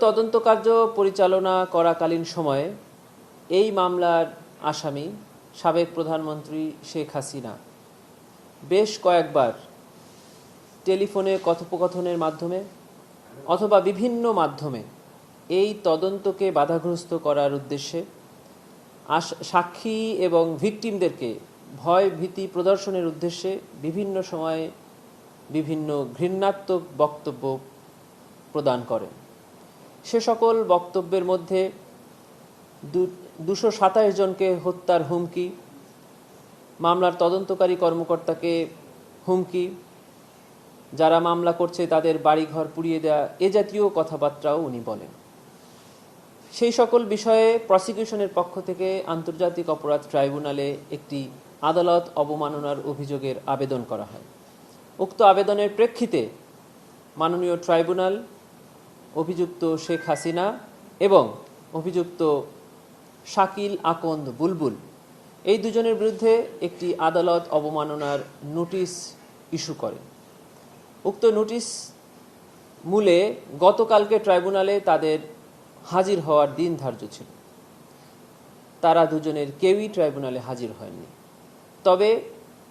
তদন্ত কার্য পরিচালনা করাকালীন সময়ে এই মামলার আসামি সাবেক প্রধানমন্ত্রী শেখ হাসিনা বেশ কয়েকবার টেলিফোনে কথোপকথনের মাধ্যমে অথবা বিভিন্ন মাধ্যমে এই তদন্তকে বাধাগ্রস্ত করার উদ্দেশ্যে সাক্ষী এবং ভিকটিমদেরকে ভয় ভীতি প্রদর্শনের উদ্দেশ্যে বিভিন্ন সময়ে বিভিন্ন ঘৃণাত্মক বক্তব্য প্রদান করেন। সে সকল বক্তব্যের মধ্যে 227 জনকে হত্যার হুমকি, মামলার তদন্তকারী কর্মকর্তাকে হুমকি, যারা মামলা করছে তাদের বাড়িঘর পুড়িয়ে দেওয়া, এ জাতীয় কথাবার্তাও উনি বলেন। সেই সকল বিষয়ে প্রসিকিউশনের পক্ষ থেকে আন্তর্জাতিক অপরাধ ট্রাইব্যুনালে একটি আদালত অবমাননার অভিযোগের আবেদন করা হয়। উক্ত আবেদনের প্রেক্ষিতে মাননীয় ট্রাইব্যুনাল অভিযুক্ত শেখ হাসিনা এবং অভিযুক্ত শাকিল আকন্দ বুলবুল এই দুজনের বিরুদ্ধে একটি আদালত অবমাননার নোটিশ ইস্যু করে। উক্ত নোটিশ মূলে গতকালকে ট্রাইব্যুনালে তাদের হাজির হওয়ার দিন ধার্য ছিল। তারা দুজনের কেউই ট্রাইব্যুনালে হাজির হয়নি। তবে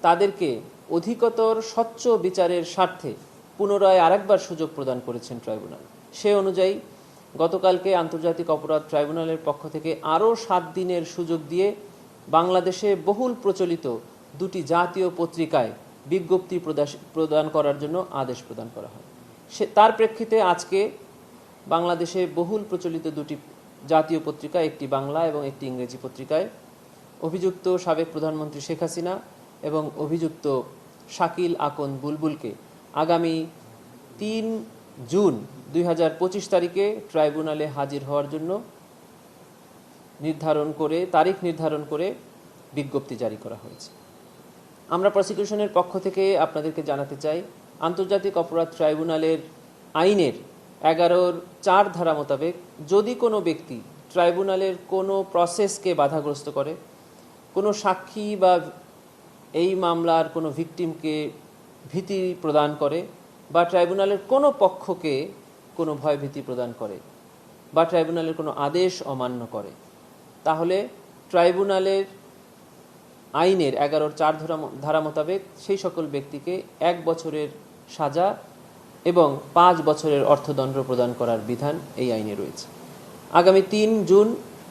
তাদেরকে অধিকতর স্বচ্ছ বিচারের স্বার্থে পুনরায় আরেকবার সুযোগ প্রদান করেছেন ট্রাইব্যুনাল। সে অনুযায়ী গতকালকে আন্তর্জাতিক অপরাধ ট্রাইব্যুনালের পক্ষ থেকে আরও 7 দিনের সুযোগ দিয়ে বাংলাদেশে বহুল প্রচলিত 2টি জাতীয় পত্রিকায় বিজ্ঞপ্তি প্রদান করার জন্য আদেশ প্রদান করা হয়। তার প্রেক্ষিতে আজকে বাংলাদেশে বহুল প্রচলিত 2টি জাতীয় পত্রিকা, একটি বাংলা এবং একটি ইংরেজি পত্রিকায় অভিযুক্ত সাবেক প্রধানমন্ত্রী শেখ হাসিনা এবং অভিযুক্ত শাকিল আকন্দ বুলবুলকে আগামী 3 জুন 2025 তারিখে ট্রাইব্যুনালে হাজির হওয়ার জন্য তারিখ নির্ধারণ করে বিজ্ঞপ্তি জারি করা হয়েছে। আমরা প্রসিকিউশনের পক্ষ থেকে আপনাদেরকে জানাতে চাই, আন্তর্জাতিক অপরাধ ট্রাইব্যুনালের আইনের 11(4) ধারা মোতাবেক যদি কোনো ব্যক্তি ট্রাইব্যুনালের কোনো প্রসেসকে বাধাগ্রস্ত করে, কোনো সাক্ষী বা এই মামলার কোনো ভিকটিমকে ভীতি প্রদান করে, বা ট্রাইব্যুনালের কোনো পক্ষকে কোনো ভয়ভীতি প্রদান করে, বা ট্রাইব্যুনালের কোনো আদেশ অমান্য করে, তাহলে ট্রাইব্যুনালের আইনের 11(4) ধারা মোতাবেক সেই সকল ব্যক্তিকে 1 বছরের সাজা এবং 5 বছরের অর্থদণ্ড প্রদান করার বিধান এই আইনে রয়েছে। আগামী 3 জুন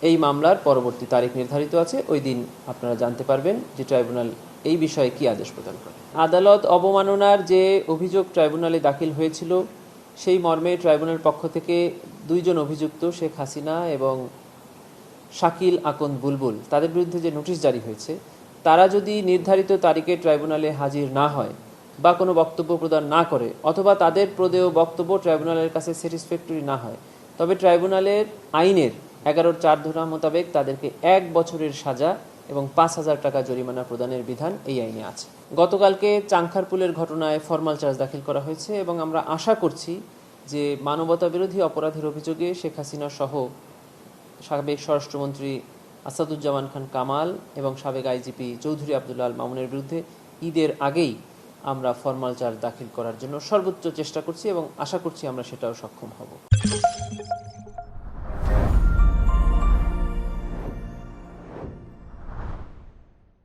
এই মামলার পরবর্তী তারিখ নির্ধারিত আছে। ওই দিন আপনারা জানতে পারবেন যে ট্রাইব্যুনাল এই বিষয়ে কি আদেশ প্রদান করে। আদালত অবমাননার যে অভিযোগ ট্রাইব্যুনালে দাখিল হয়েছিল, সেই মর্মে ট্রাইব্যুনাল পক্ষ থেকে 2 জন অভিযুক্ত শেখ হাসিনা এবং শাকিল আকন্দ বুলবুল তাদের বিরুদ্ধে যে নোটিশ জারি হয়েছে, তারা যদি নির্ধারিত তারিখে ট্রাইব্যুনালে হাজির না হয় বা কোনো বক্তব্য প্রদান না করে, অথবা তাদের প্রদেয় বক্তব্য ট্রাইব্যুনালের কাছে স্যাটিসফ্যাক্টরি না হয়, তবে ট্রাইব্যুনালের আইনের 11(4) ধারা মোতাবেক তাদেরকে 1 বছরের সাজা এবং 5,000 টাকা জরিমানা প্রদানের বিধান এই আইনে আছে। গতকালকে চাংখারপুলের ঘটনায় ফরমাল চার্জ দাখিল করা হয়েছে এবং আমরা আশা করছি যে মানবতাবিরোধী অপরাধের অভিযোগে শেখ হাসিনা সহ সাবেক স্বরাষ্ট্রমন্ত্রী আসাদুজ্জামান খান কামাল এবং সাবেক আইজিপি চৌধুরী আবদুল্লাহ আল মামুনের বিরুদ্ধে ঈদের আগেই আমরা ফরমাল চার্জ দাখিল করার জন্য সর্বোচ্চ চেষ্টা করছি এবং আশা করছি আমরা সেটাও সক্ষম হব।